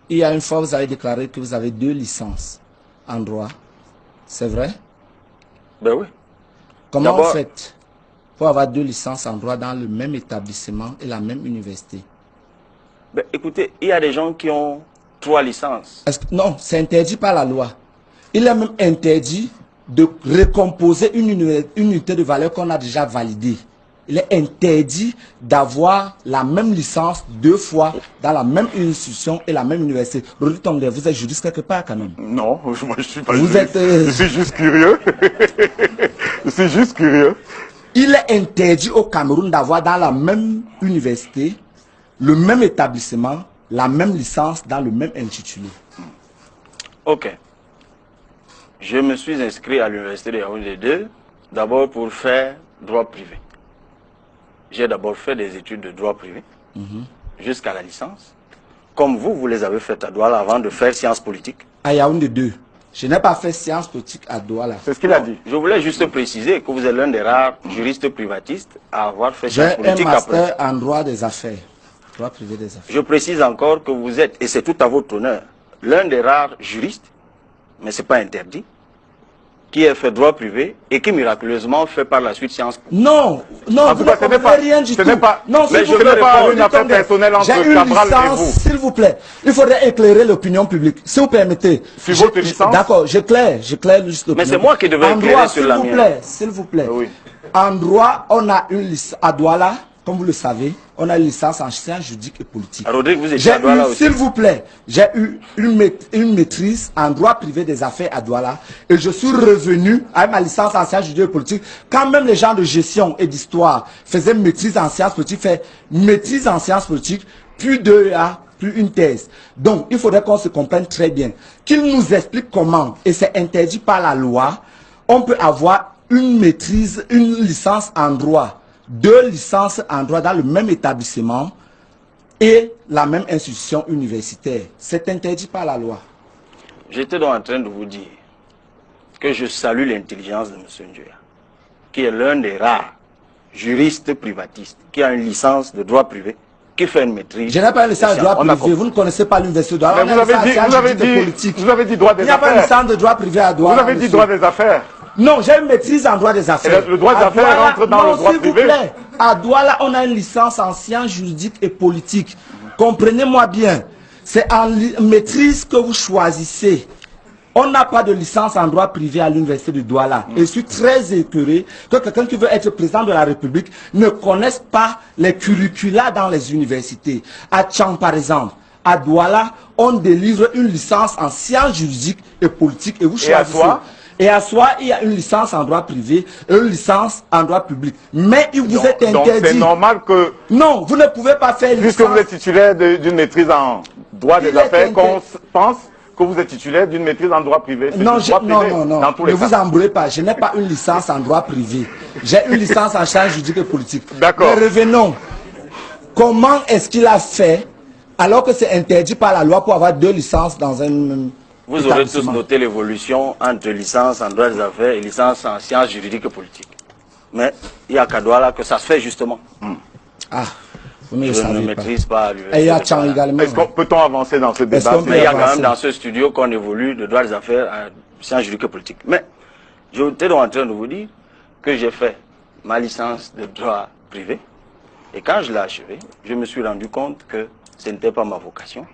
il y a une fois, vous avez déclaré que vous avez 2 licences en droit. C'est vrai? Ben oui. Comment vous faites pour avoir 2 licences en droit dans le même établissement et la même université? Ben, écoutez, il y a des gens qui ont 3 licences. Non, c'est interdit par la loi. Il est même interdit de recomposer une unité de valeur qu'on a déjà validée. Il est interdit d'avoir la même licence 2 fois dans la même institution et la même université. Rodi Tongde, vous êtes juriste quelque part quand même? Non, moi je suis pas juriste. Je suis juste curieux. Je suis juste curieux. Il est interdit au Cameroun d'avoir dans la même université, le même établissement, la même licence dans le même intitulé. Ok. Je me suis inscrit à l'université de Yaoundé 2, d'abord pour faire droit privé. J'ai d'abord fait des études de droit privé, jusqu'à la licence. Comme vous les avez faites à Douala avant de faire sciences politiques. À Yaoundé 2. Je n'ai pas fait sciences politiques à Douala. C'est ce qu'il a dit. Je voulais juste préciser que vous êtes l'un des rares juristes privatistes à avoir fait sciences politiques. J'ai un master en droit des affaires. Droit privé des affaires. Je précise encore que vous êtes, et c'est tout à votre honneur, l'un des rares juristes, mais ce n'est pas interdit, qui a fait droit privé et qui miraculeusement fait par la suite sciences politiques. Non, non, vous ne comprenez rien du tout. Non, ce n'est pas une affaire personnelle entre Cabral et vous. S'il vous plaît, il faudrait éclairer l'opinion publique. Si vous permettez. Sur votre licence? D'accord, j'éclaire juste l'opinion. Mais c'est moi qui devais éclairer sur la mienne. S'il vous plaît. Oui. En droit, on a une licence à Douala, comme vous le savez, on a une licence en sciences juridiques et politiques. Rodrigue, vous étiez à Douala aussi. S'il vous plaît, j'ai eu une maîtrise en droit privé des affaires à Douala et je suis revenu avec ma licence en sciences juridiques et politiques. Quand même les gens de gestion et d'histoire faisaient maîtrise en sciences politiques, fait maîtrise en sciences politiques, puis 2A, puis une thèse. Donc, il faudrait qu'on se comprenne très bien. Qu'il nous explique comment, et c'est interdit par la loi, on peut avoir une maîtrise, une licence en droit, 2 licences en droit dans le même établissement et la même institution universitaire. C'est interdit par la loi. J'étais donc en train de vous dire que je salue l'intelligence de M. Njoya, qui est l'un des rares juristes privatistes, qui a une licence de droit privé, qui fait une maîtrise. Je n'ai pas une licence de droit privé, vous ne connaissez pas l'université de droit. Vous avez dit droit des affaires. Il n'y a pas une licence de droit privé à Douala. Vous avez dit droit des affaires. Non, j'ai une maîtrise en droit des affaires. Et le droit des affaires rentre dans le droit privé. S'il vous plaît, à Douala, on a une licence en sciences juridiques et politiques. Comprenez-moi bien. C'est en maîtrise que vous choisissez. On n'a pas de licence en droit privé à l'université de Douala. Et je suis très écœuré que quelqu'un qui veut être président de la République ne connaisse pas les curricula dans les universités. À Tchang, par exemple, à Douala, on délivre une licence en sciences juridiques et politiques. Et vous choisissez. Et à soi, il y a une licence en droit privé et une licence en droit public. Mais il vous est interdit. Donc c'est normal que... Non, vous ne pouvez pas faire une licence... Puisque vous êtes titulaire d'une maîtrise en droit des affaires, qu'on pense que vous êtes titulaire d'une maîtrise en droit privé. Non, ne vous embrouillez pas. Je n'ai pas une licence en droit privé. J'ai une licence en sciences juridiques et politiques. D'accord. Mais revenons. Comment est-ce qu'il a fait, alors que c'est interdit par la loi pour avoir 2 licences dans un... Vous aurez tous noté l'évolution entre licence en droit des affaires et licence en sciences juridiques et politiques. Mais il y a qu'à Douala que ça se fait justement. Ah, vous ne Je ne maîtrise pas l'université. Et il y a Tchang également. Peut-on avancer dans ce débat? Mais il y a quand même dans ce studio qu'on évolue de droit des affaires à sciences juridiques et politiques. Mais j'étais donc en train de vous dire que j'ai fait ma licence de droit privé. Et quand je l'ai achevée, je me suis rendu compte que ce n'était pas ma vocation.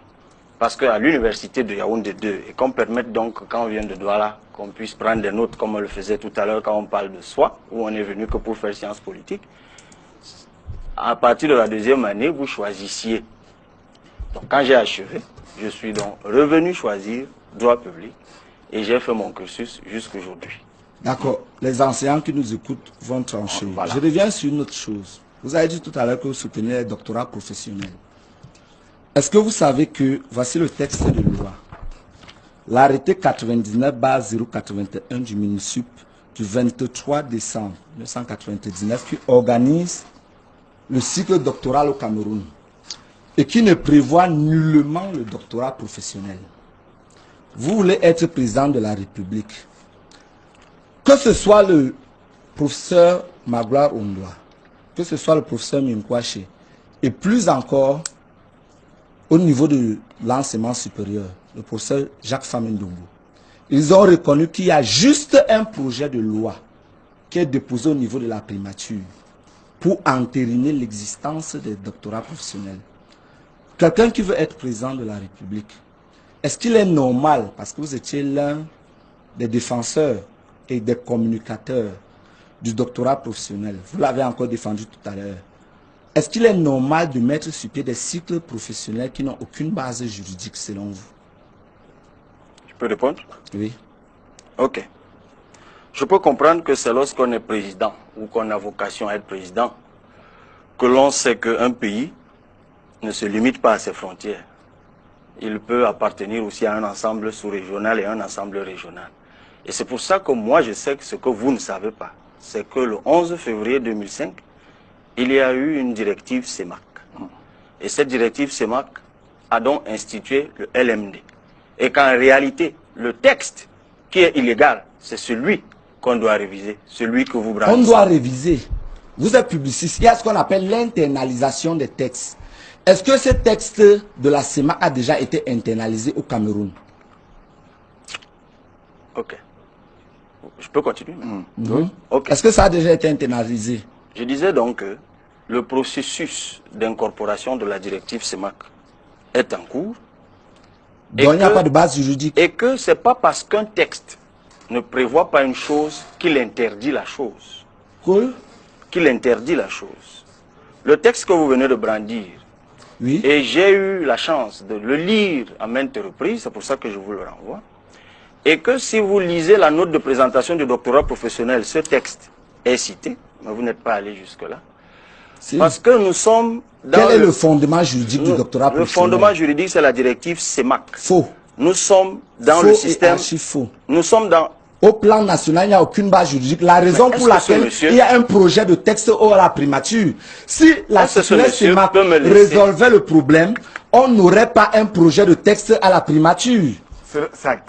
Parce qu'à l'université de Yaoundé 2, et qu'on permette donc, quand on vient de Douala, qu'on puisse prendre des notes comme on le faisait tout à l'heure quand on parle de soi, où on est venu que pour faire sciences politiques, à partir de la 2e année, vous choisissiez. Donc quand j'ai achevé, je suis donc revenu choisir droit public et j'ai fait mon cursus jusqu'aujourd'hui. D'accord. Les enseignants qui nous écoutent vont trancher. Voilà. Je reviens sur une autre chose. Vous avez dit tout à l'heure que vous soutenez les doctorats professionnels. Est-ce que vous savez que, voici le texte de loi, l'arrêté 99/081 du MINUSUP du 23 décembre 1999 qui organise le cycle doctoral au Cameroun et qui ne prévoit nullement le doctorat professionnel. Vous voulez être président de la République. Que ce soit le professeur Magloire Ondoa, que ce soit le professeur Minkwache, et plus encore, au niveau de l'enseignement supérieur, le professeur Jacques Famendongo, ils ont reconnu qu'il y a juste un projet de loi qui est déposé au niveau de la primature pour entériner l'existence des doctorats professionnels. Quelqu'un qui veut être président de la République, est-ce qu'il est normal, parce que vous étiez l'un des défenseurs et des communicateurs du doctorat professionnel, vous l'avez encore défendu tout à l'heure, est-ce qu'il est normal de mettre sur pied des cycles professionnels qui n'ont aucune base juridique selon vous? Je peux répondre? Oui. Ok. Je peux comprendre que c'est lorsqu'on est président ou qu'on a vocation à être président que l'on sait qu'un pays ne se limite pas à ses frontières. Il peut appartenir aussi à un ensemble sous-régional et un ensemble régional. Et c'est pour ça que moi je sais que ce que vous ne savez pas, c'est que le 11 février 2005, il y a eu une directive CEMAC. Et cette directive CEMAC a donc institué le LMD. Et qu'en réalité, le texte qui est illégal, c'est celui qu'on doit réviser, celui que vous brandissez. On doit réviser. Vous êtes publiciste, il y a ce qu'on appelle l'internalisation des textes. Est-ce que ce texte de la CEMAC a déjà été internalisé au Cameroun? Ok. Je peux continuer Ok. Est-ce que ça a déjà été internalisé? Je disais donc que le processus d'incorporation de la directive CEMAC est en cours. Donc il n'y a pas de base juridique. Et que ce n'est pas parce qu'un texte ne prévoit pas une chose qu'il interdit la chose. Cool. Qu'il interdit la chose. Le texte que vous venez de brandir, oui. Et j'ai eu la chance de le lire à maintes reprises, c'est pour ça que je vous le renvoie, et que si vous lisez la note de présentation du doctorat professionnel, ce texte est cité, mais vous n'êtes pas allé jusque-là, parce que nous sommes dans Quel est le fondement juridique du doctorat professionnel? Le fondement juridique, c'est la directive CEMAC. Faux. Nous sommes dans faux le système... et faux. Nous sommes dans... Au plan national, il n'y a aucune base juridique. La raison pour laquelle il y a un projet de texte à la primature. Si la circulaire CEMAC résolvait le problème, on n'aurait pas un projet de texte à la primature.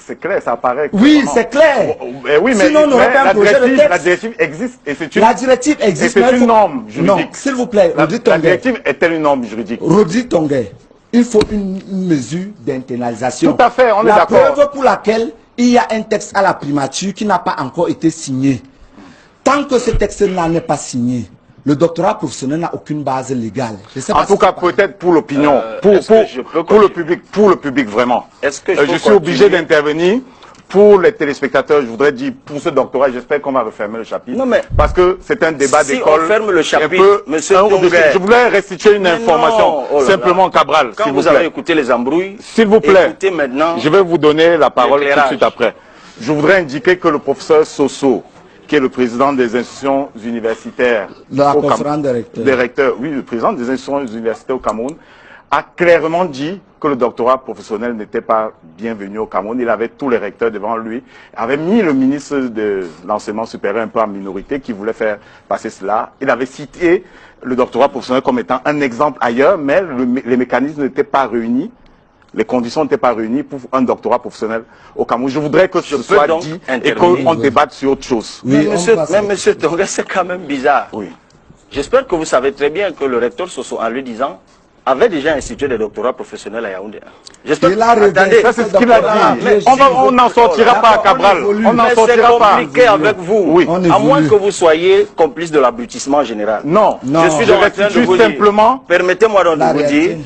C'est clair, ça apparaît. Oui, c'est clair. Oui, sinon, on n'aurait pas un projet de texte. La directive existe et c'est une, la directive existe, c'est une norme juridique. Non, s'il vous plaît, la directive est-elle une norme juridique? Rodrigue Tonguet, il faut une mesure d'internalisation. Tout à fait, on est d'accord. La preuve pour laquelle il y a un texte à la primature qui n'a pas encore été signé. Tant que ce texte n'en est pas signé, le doctorat professionnel n'a aucune base légale. En tout cas, peut-être pour l'opinion, pour le public vraiment. Je suis obligé d'intervenir. Pour les téléspectateurs, je voudrais dire, pour ce doctorat, j'espère qu'on va refermer le chapitre. Non, mais parce que c'est un débat d'école. Si on ferme le chapitre, monsieur Tonguet, je voulais restituer une information, simplement Cabral, quand vous avez écouté les embrouilles, s'il vous plaît, écoutez maintenant, je vais vous donner la parole tout de suite après. Je voudrais indiquer que le professeur Soso, qui est le président des institutions universitaires des recteurs, oui, le président des institutions universitaires au Cameroun, a clairement dit que le doctorat professionnel n'était pas bienvenu au Cameroun. Il avait tous les recteurs devant lui, avait mis le ministre de l'enseignement supérieur un peu en minorité qui voulait faire passer cela. Il avait cité le doctorat professionnel comme étant un exemple ailleurs, mais les mécanismes n'étaient pas réunis. Les conditions n'étaient pas réunies pour un doctorat professionnel au Cameroun. Je voudrais que ce soit dit et qu'on débatte sur autre chose. Oui, mais monsieur Tonguet, c'est quand même bizarre. Oui. J'espère que vous savez très bien que le recteur Soso, en lui disant, avait déjà institué des doctorats professionnels à Yaoundé. J'espère que... Attendez, ça c'est ce qu'il a dit. Mais on n'en sortira pas à Cabral. On n'en sortira pas. C'est compliqué avec vous. Oui. À moins que vous soyez complice de l'abrutissement général. Non. Je suis donc en train de vous simplement... dire. Permettez-moi donc de vous dire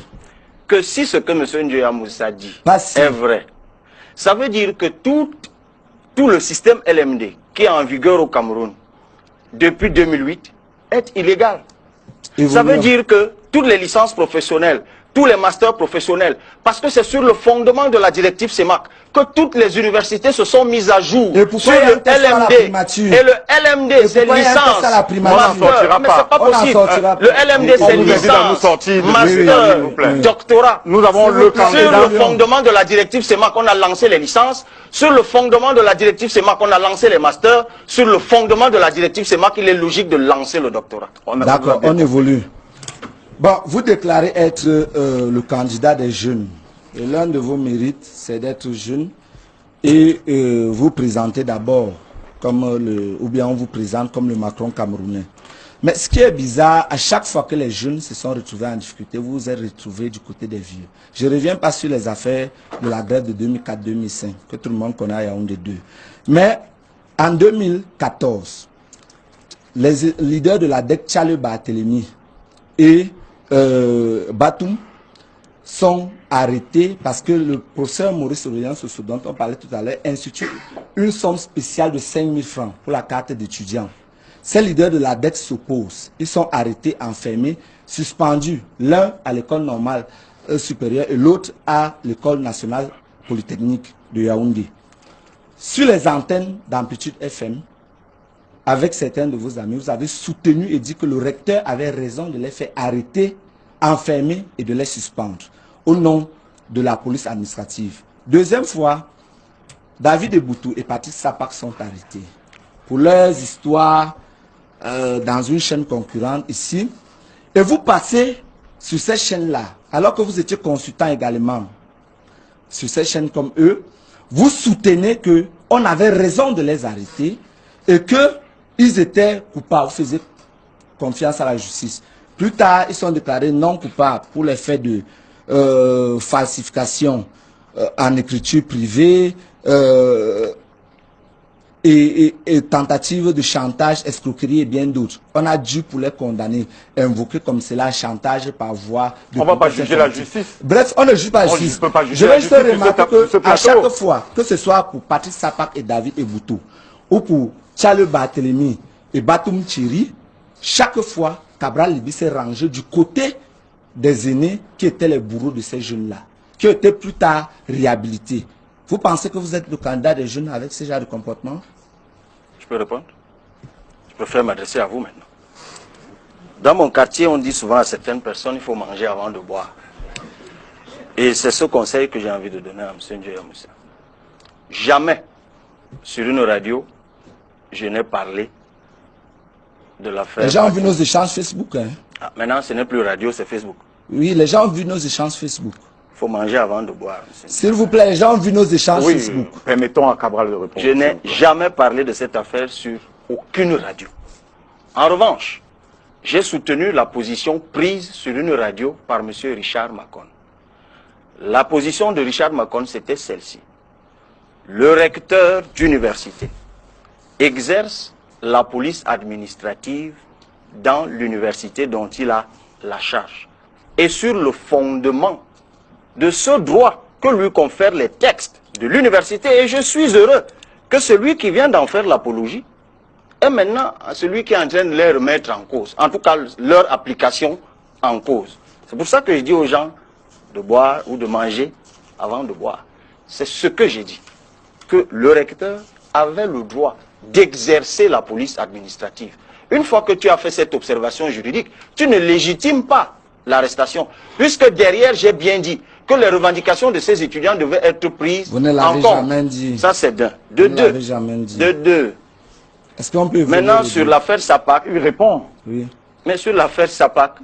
que si ce que M. Njoya Moussa dit est vrai, ça veut dire que tout le système LMD qui est en vigueur au Cameroun depuis 2008 est illégal. Ça veut dire que toutes les licences professionnelles, tous les masters professionnels, parce que c'est sur le fondement de la directive CEMAC que toutes les universités se sont mises à jour sur le LMD. Et le LMD, c'est licence, master, mais c'est pas possible. Le LMD, c'est licence, master, doctorat. Nous avons le candidat. Sur le fondement de la directive CEMAC, on a lancé les licences. Sur le fondement de la directive CEMAC, on a lancé les masters. Sur le fondement de la directive CEMAC, il est logique de lancer le doctorat. D'accord, on évolue. Bon, vous déclarez être le candidat des jeunes. Et l'un de vos mérites, c'est d'être jeune. Et vous présentez d'abord comme ou bien on vous présente comme le Macron camerounais. Mais ce qui est bizarre, à chaque fois que les jeunes se sont retrouvés en difficulté, vous vous êtes retrouvés du côté des vieux. Je ne reviens pas sur les affaires de la grève de 2004-2005, que tout le monde connaît à Yaoundé 2. Mais en 2014, les leaders de la DEC, Charles Barthélemy et Batum, sont arrêtés parce que le professeur Maurice Aurélien Soso, dont on parlait tout à l'heure, institue une somme spéciale de 5 000 francs pour la carte d'étudiant. Ces leaders de la dette s'opposent. Ils sont arrêtés, enfermés, suspendus. L'un à l'école normale supérieure et l'autre à l'école nationale polytechnique de Yaoundé. Sur les antennes d'Amplitude FM, avec certains de vos amis, vous avez soutenu et dit que le recteur avait raison de les faire arrêter, enfermer et de les suspendre au nom de la police administrative. Deuxième fois, David Eboutou et Patrick Sapak sont arrêtés pour leurs histoires dans une chaîne concurrente ici. Et vous passez sur cette chaîne-là, alors que vous étiez consultant également sur cette chaîne comme eux, vous soutenez qu'on avait raison de les arrêter et qu'ils étaient coupables, vous faisiez confiance à la justice. Plus tard, ils sont déclarés non coupables pour les faits de falsification en écriture privée et tentative de chantage, escroquerie et bien d'autres. On a dû, pour les condamner, invoquer comme cela chantage par voie de... On ne va pas juger la justice. Bref, on ne juge pas la justice. Je vais juste remarquer qu'à chaque fois, que ce soit pour Patrick Sapak et David Eboutou, ou pour Charles Barthélemy et Batum Thierry, chaque fois, Cabral Libby s'est rangé du côté des aînés qui étaient les bourreaux de ces jeunes-là, qui étaient plus tard réhabilités. Vous pensez que vous êtes le candidat des jeunes avec ce genre de comportement? Je peux répondre? Je préfère m'adresser à vous maintenant. Dans mon quartier, on dit souvent à certaines personnes, il faut manger avant de boire. Et c'est ce conseil que j'ai envie de donner à M. Ndiaye Moussa. Jamais, sur une radio, je n'ai parlé de l'affaire. Les gens ont vu nos échanges Facebook. Hein? Ah, maintenant, ce n'est plus radio, c'est Facebook. Oui, les gens ont vu nos échanges Facebook. Il faut manger avant de boire. S'il vous plaît, les gens ont vu nos échanges Facebook. Permettons à Cabral de répondre. Je n'ai jamais parlé de cette affaire sur aucune radio. En revanche, j'ai soutenu la position prise sur une radio par M. Richard Macon. La position de Richard Macon, c'était celle-ci. Le recteur d'université exerce la police administrative dans l'université dont il a la charge. Et sur le fondement de ce droit que lui confèrent les textes de l'université, et je suis heureux que celui qui vient d'en faire l'apologie est maintenant celui qui est en train de les remettre en cause, en tout cas leur application en cause. C'est pour ça que je dis aux gens de boire ou de manger avant de boire. C'est ce que j'ai dit, que le recteur avait le droit d'exercer la police administrative. Une fois que tu as fait cette observation juridique, tu ne légitimes pas l'arrestation, puisque derrière, j'ai bien dit que les revendications de ces étudiants devaient être prises en compte. Vous ne l'avez jamais dit. Ça, c'est d'un. De deux. Est-ce qu'on peut... Maintenant, sur l'affaire Sapak, il répond. Oui. Mais sur l'affaire Sapak,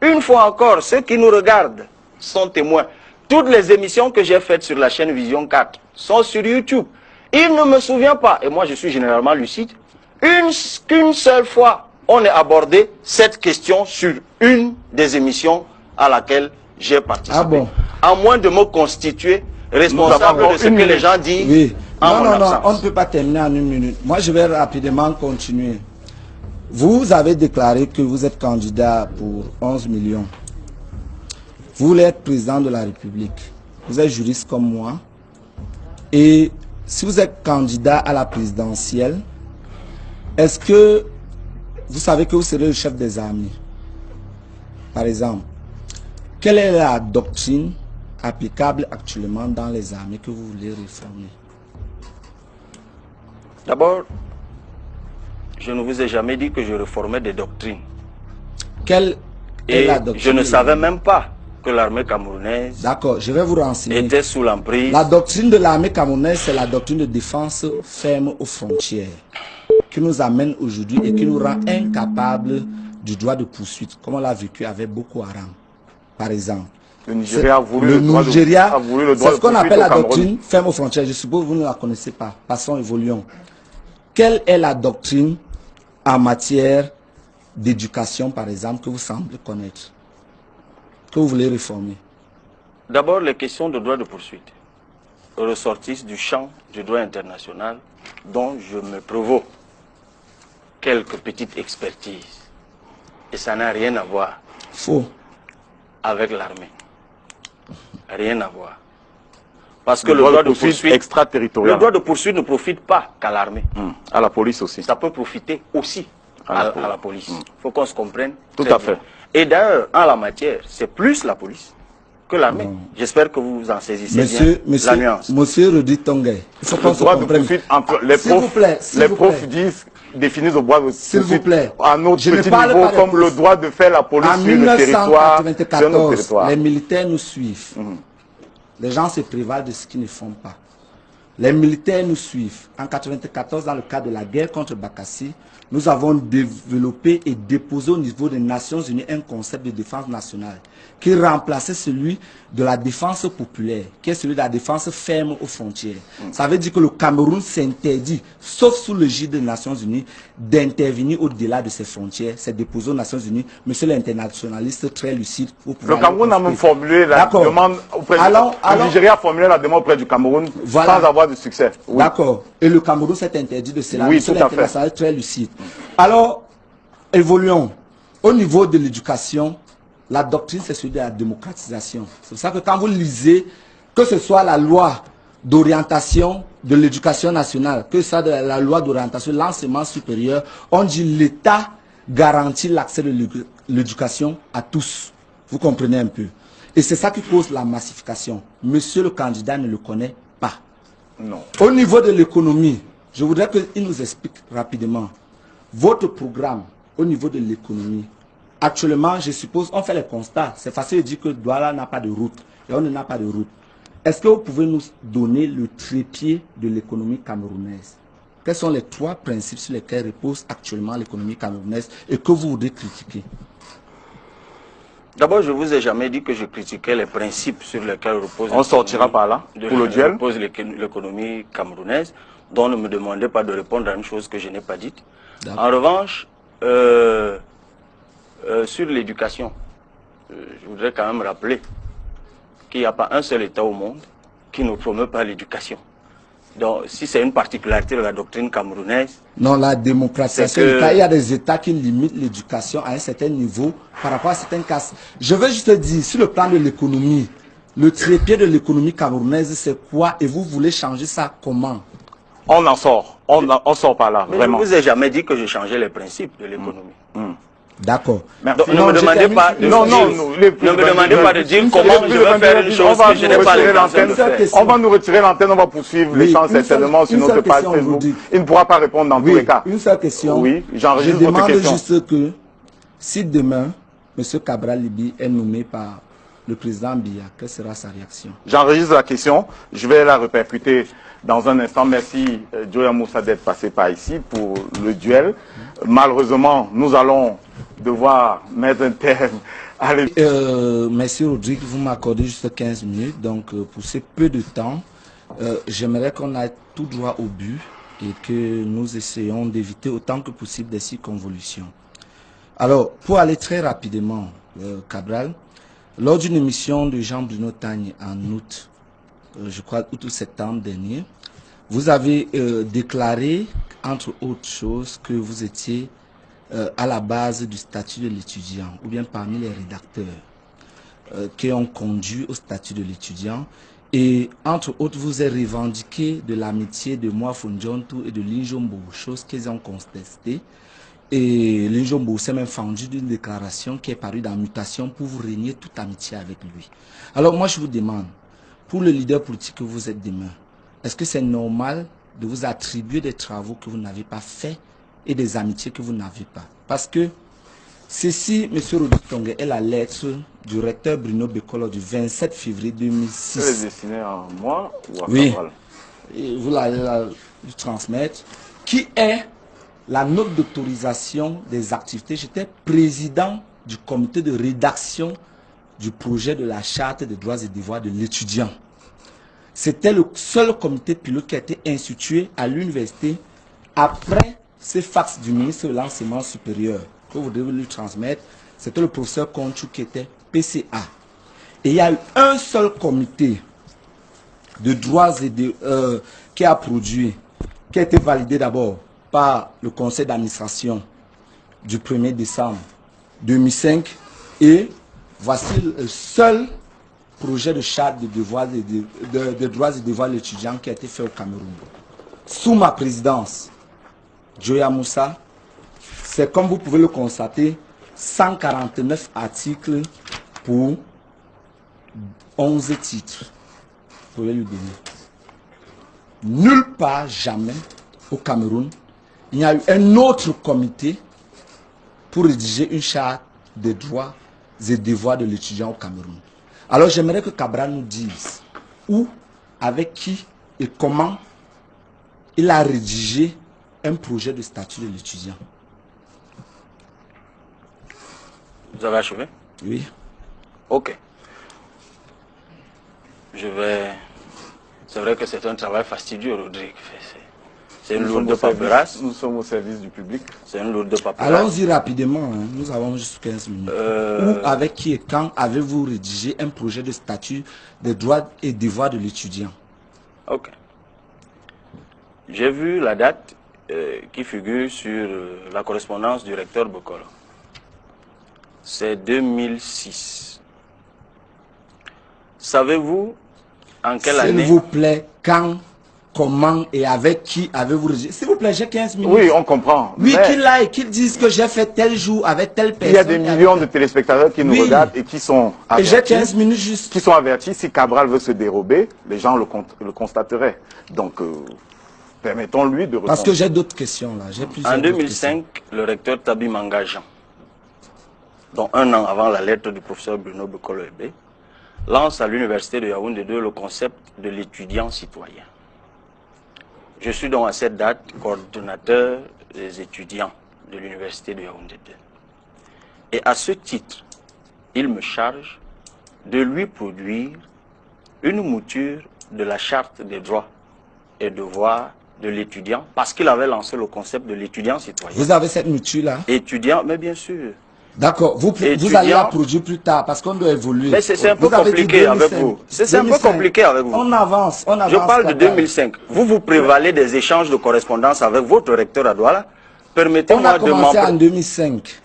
une fois encore, ceux qui nous regardent sont témoins. Toutes les émissions que j'ai faites sur la chaîne Vision 4 sont sur YouTube. Il ne me souvient pas, et moi je suis généralement lucide, qu'une seule fois, on ait abordé cette question sur une des émissions à laquelle j'ai participé. Ah bon? À moins de me constituer responsable de ce que les gens disent. Oui. En mon absence. On ne peut pas terminer en une minute. Moi, je vais rapidement continuer. Vous avez déclaré que vous êtes candidat pour 11 millions. Vous voulez être président de la République. Vous êtes juriste comme moi. Et si vous êtes candidat à la présidentielle, est-ce que vous savez que vous serez le chef des armées? Par exemple, quelle est la doctrine applicable actuellement dans les armées que vous voulez réformer? D'abord, je ne vous ai jamais dit que je réformais des doctrines. Quelle est la doctrine? Je ne savais même pas que l'armée camerounaise D'accord, je vais vous renseigner. était sous l'emprise. La doctrine de l'armée camerounaise, c'est la doctrine de défense ferme aux frontières qui nous amène aujourd'hui et qui nous rend incapables du droit de poursuite, comme on l'a vécu avec Boko Haram, par exemple. Le Nigeria a voulu le droit Nigeria, de c'est ce qu'on appelle la Cameroun. doctrine ferme aux frontières. Je suppose que vous ne la connaissez pas. Passons, évoluons. Quelle est la doctrine en matière d'éducation, par exemple, que vous semblez connaître, que vous voulez réformer? D'abord, les questions de droit de poursuite ressortissent du champ du droit international dont je me provoque quelques petites expertises. Et ça n'a rien à voir avec l'armée. Rien à voir. Parce que le droit de poursuite extraterritorial. Le droit de poursuite ne profite pas qu'à l'armée. À la police aussi. Ça peut profiter aussi à la police. Il faut qu'on se comprenne. Tout à fait. Et d'ailleurs, en la matière, c'est plus la police que l'armée. J'espère que vous en saisissez bien la nuance. Monsieur Rudi Tongue, il faut qu'on se comprenne. Les profs définissent le droit de poursuite à notre petit niveau comme le droit de faire la police sur le territoire. En 1994, les militaires nous suivent. Les gens se prévalent de ce qu'ils ne font pas. Les militaires nous suivent. En 1994, dans le cadre de la guerre contre Bakassi, nous avons développé et déposé au niveau des Nations Unies un concept de défense nationale qui remplaçait celui de la défense populaire, qui est celui de la défense ferme aux frontières. Ça veut dire que le Cameroun s'interdit, sauf sous l'égide des Nations Unies, d'intervenir au-delà de ses frontières. C'est déposé aux Nations Unies. Monsieur l'internationaliste très lucide. Le Cameroun a même formulé la demande auprès du Nigeria a formulé la demande auprès du Cameroun sans avoir de succès. Oui. D'accord. Et le Cameroun s'est interdit de cela. Oui, Monsieur tout à fait. l'internationaliste très lucide. Alors, évoluons. Au niveau de l'éducation, la doctrine, c'est celui de la démocratisation. C'est pour ça que quand vous lisez, que ce soit la loi d'orientation de l'éducation nationale, que ce soit la loi d'orientation de l'enseignement supérieur, on dit l'État garantit l'accès de l'éducation à tous. Vous comprenez un peu. Et c'est ça qui cause la massification. Monsieur le candidat ne le connaît pas. Non. Au niveau de l'économie, je voudrais qu'il nous explique rapidement votre programme au niveau de l'économie. Actuellement, je suppose, on fait les constats. C'est facile de dire que Douala n'a pas de route et on n'a pas de route. Est-ce que vous pouvez nous donner le trépied de l'économie camerounaise? Quels sont les 3 principes sur lesquels repose actuellement l'économie camerounaise et que vous voudrez critiquer? D'abord, je ne vous ai jamais dit que je critiquais les principes sur lesquels repose on sortira par là pour le duel. Repose l'économie camerounaise, dont ne me demandez pas de répondre à une chose que je n'ai pas dite. En revanche, sur l'éducation, je voudrais quand même rappeler qu'il n'y a pas un seul État au monde qui ne promeut pas l'éducation. Donc, si c'est une particularité de la doctrine camerounaise... Non, la démocratisation, il y a des États qui limitent l'éducation à un certain niveau par rapport à certains cas. Je veux juste dire, sur le plan de l'économie, le trépied de l'économie camerounaise, c'est quoi? Et vous voulez changer ça comment? On en sort. On sort par là, mais vraiment. Je ne vous ai jamais dit que je changeais les principes de l'économie. D'accord. Donc, ne me demandez pas de dire comment je vais faire une chose que je n'ai pas l'intention de faire. On va nous retirer l'antenne, on va poursuivre l'échange certainement sur notre page Facebook. Il ne pourra pas répondre dans tous les cas. Une seule question. Oui, j'enregistre votre question. Je demande juste que si demain, M. Cabral Libi est nommé par le président Biya, quelle sera sa réaction? J'enregistre la question, je vais la répercuter dans un instant. Merci Joya Moussa d'être passé par ici pour le duel. Malheureusement, nous allons devoir mettre un terme à merci Rodrigue, vous m'accordez juste 15 minutes. Donc pour ce peu de temps, j'aimerais qu'on aille tout droit au but et que nous essayons d'éviter autant que possible des circonvolutions. Alors, pour aller très rapidement, Cabral, lors d'une émission de Jean-Bruno Tagne en août, je crois août ou septembre dernier, vous avez déclaré, entre autres choses, que vous étiez à la base du statut de l'étudiant, ou bien parmi les rédacteurs qui ont conduit au statut de l'étudiant. Et entre autres, vous avez revendiqué de l'amitié de Moi Fonjontou et de Linjombo, chose qu'ils ont contestée. Et Linjombo s'est même fendu d'une déclaration qui est parue dans Mutation pour vous régner toute amitié avec lui. Alors moi je vous demande, pour le leader politique que vous êtes demain, est-ce que c'est normal de vous attribuer des travaux que vous n'avez pas faits et des amitiés que vous n'avez pas? Parce que ceci, M. Rodi Tongue, est la lettre du recteur Bruno Bekolo du 27 février 2006. Elle est destinée à moi ou à oui. Cabral? Et vous la transmettre. Qui est la note d'autorisation des activités? J'étais président du comité de rédaction du projet de la charte des droits et devoirs de l'étudiant. C'était le seul comité pilote qui a été institué à l'université après ce fax du ministre de l'enseignement supérieur. que vous devez lui transmettre, c'était le professeur Conchou qui était PCA. Et il y a eu un seul comité de droits et qui a produit, qui a été validé d'abord par le conseil d'administration du 1er décembre 2005. Et voici le seul projet de charte de droits et devoirs de l'étudiant qui a été fait au Cameroun. Sous ma présidence, Joya Moussa, c'est comme vous pouvez le constater, 149 articles pour 11 titres. Vous pouvez lui donner. Nulle part, jamais, au Cameroun, il y a eu un autre comité pour rédiger une charte des droits et devoirs de l'étudiant au Cameroun. Alors j'aimerais que Cabral nous dise où, avec qui et comment il a rédigé un projet de statut de l'étudiant. Vous avez achevé? Oui. Ok. Je vais... C'est vrai que c'est un travail fastidieux, Rodrigue. C'est une lourde paperasse. Nous sommes au service du public. C'est une lourde paperasse. Allons-y rapidement, hein. Nous avons juste 15 minutes. Où, avec qui et quand avez-vous rédigé un projet de statut des droits et devoirs de l'étudiant? Ok. J'ai vu la date qui figure sur la correspondance du recteur Bokolo. C'est 2006. Savez-vous en quelle année? S'il vous plaît, quand, comment et avec qui avez-vous rédigé? S'il vous plaît, j'ai 15 minutes. Oui, on comprend. Oui, qu'ils disent que j'ai fait tel jour avec telle personne. Il y a des millions de téléspectateurs qui nous regardent et qui sont avertis. Et j'ai 15 minutes juste. Qui sont avertis, si Cabral veut se dérober, les gens le constateraient. Donc, permettons-lui de répondre. Parce que j'ai d'autres questions là. En 2005, le recteur Tabi Manga Jean, dont un an avant la lettre du professeur Bruno Bokolo Ebé, lance à l'université de Yaoundé 2 le concept de l'étudiant citoyen. Je suis donc à cette date coordonnateur des étudiants de l'université de Yaoundé 2. Et à ce titre, il me charge de lui produire une mouture de la charte des droits et devoirs de l'étudiant, parce qu'il avait lancé le concept de l'étudiant citoyen. Vous avez cette mouture-là? Étudiant, mais bien sûr. D'accord, vous allez la produire plus tard, parce qu'on doit évoluer. Mais c'est un peu compliqué avec vous. C'est un peu compliqué avec vous. On avance, on avance. Je parle de 2005. Vous prévalez des échanges de correspondance avec votre recteur à Douala. Permettez-moi de m'en... On a commencé en 2005.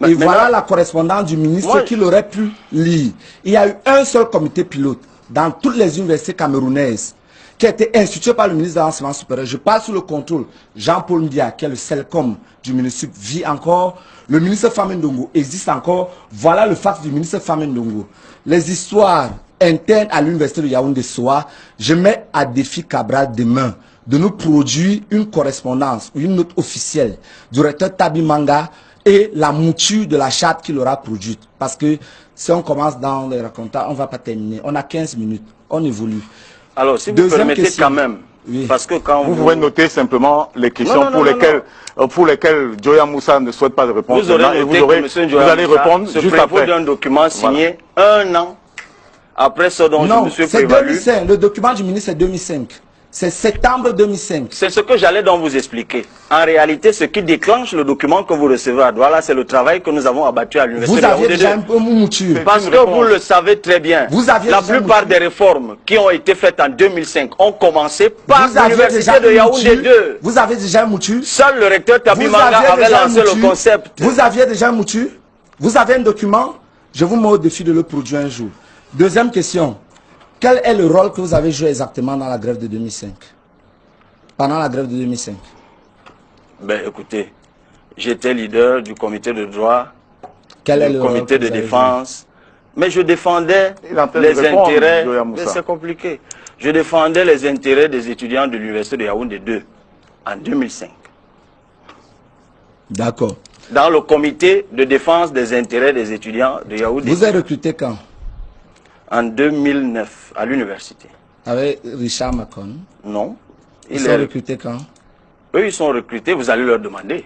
Et voilà la correspondance du ministre qu'il aurait pu lire. Il y a eu un seul comité pilote dans toutes les universités camerounaises qui a été institué par le ministre de l'Enseignement supérieur. Je parle sous le contrôle Jean-Paul Ndia, qui est le CELCOM du ministre, vit encore. Le ministre Famé Ndongo existe encore. Voilà le fax du ministre Famé Ndongo. Les histoires internes à l'université de Yaoundé-Soa, je mets à défi Cabral demain de nous produire une correspondance ou une note officielle du recteur Tabi Manga et la mouture de la charte qu'il aura produite. Parce que si on commence dans les racontats, on ne va pas terminer. On a 15 minutes. On évolue. Alors, si vous permettez quand même, parce que quand vous pouvez noter simplement les questions pour lesquelles Joya Moussa ne souhaite pas de réponse. Vous aurez noté que vous allez répondre juste après. d'un document signé un an après ce dont je me suis prévalu. C'est 2005. Le document du ministre, c'est 2005. C'est septembre 2005. C'est ce que j'allais donc vous expliquer. En réalité, ce qui déclenche le document que vous recevez à Douala, c'est le travail que nous avons abattu à l'université. Vous aviez déjà un peu mouture. Parce que vous le savez très bien. La plupart des réformes qui ont été faites en 2005 ont commencé par l'université de Yaoundé 2. Vous avez déjà un mouture. Seul le recteur Tabi Manga avait lancé le concept. Vous aviez déjà un mouture. Vous avez un document. Je vous mets au défi de le produire un jour. Deuxième question. Quel est le rôle que vous avez joué exactement dans la grève de 2005? Pendant la grève de 2005? Ben écoutez, j'étais leader du comité de droit, du comité de défense, mais je défendais les intérêts, c'est compliqué, je défendais les intérêts des étudiants de l'université de Yaoundé 2 en 2005. D'accord. Dans le comité de défense des intérêts des étudiants de Yaoundé. Vous êtes recruté quand? En 2009, à l'université. Avec Richard Macon? Non. Ils sont recrutés quand? Eux, ils sont recrutés, vous allez leur demander.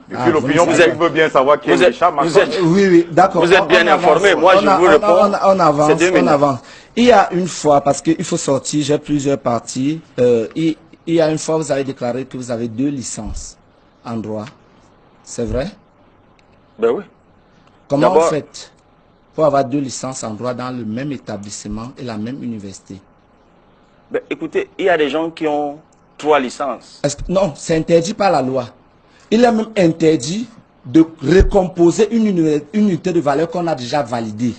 Depuis l'opinion, vous veut bien savoir qui est Richard Macon. Oui, d'accord. Vous êtes bien informé, moi je vous réponds. On avance. Il y a une fois, parce qu'il faut sortir, j'ai plusieurs parties. Il y a une fois, vous avez déclaré que vous avez 2 licences en droit. C'est vrai? Ben oui. Comment vous D'abord- faites pour avoir 2 licences en droit dans le même établissement et la même université? Ben, écoutez, il y a des gens qui ont 3 licences. Non, c'est interdit par la loi. Il est même interdit de recomposer une unité de valeur qu'on a déjà validée.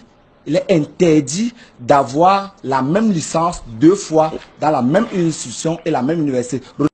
Il est interdit d'avoir la même licence 2 fois dans la même institution et la même université.